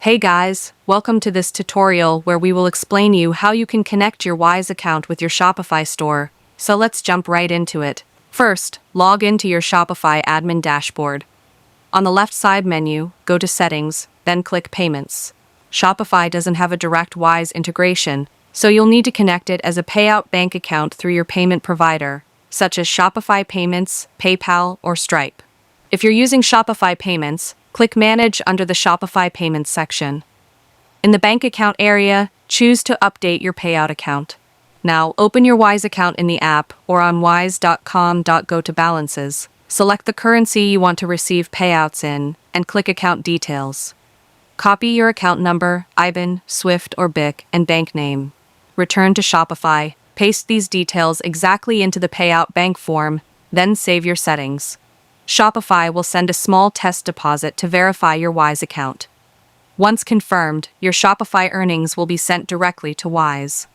Hey guys, welcome to this tutorial where we will explain you how you can connect your Wise account with your Shopify store. So let's jump right into it. First, log into your Shopify admin dashboard. On the left side menu, go to Settings, then click Payments. Shopify doesn't have a direct Wise integration, so you'll need to connect it as a payout bank account through your payment provider, such as Shopify Payments, PayPal, or Stripe. If you're using Shopify Payments, click Manage under the Shopify Payments section. In the bank account area, choose to update your payout account. Now, open your Wise account in the app or on wise.com. Go to Balances. Select the currency you want to receive payouts in and click Account Details. Copy your account number, IBAN, SWIFT, or BIC, and bank name. Return to Shopify, paste these details exactly into the payout bank form, then save your settings. Shopify will send a small test deposit to verify your Wise account. Once confirmed, your Shopify earnings will be sent directly to Wise.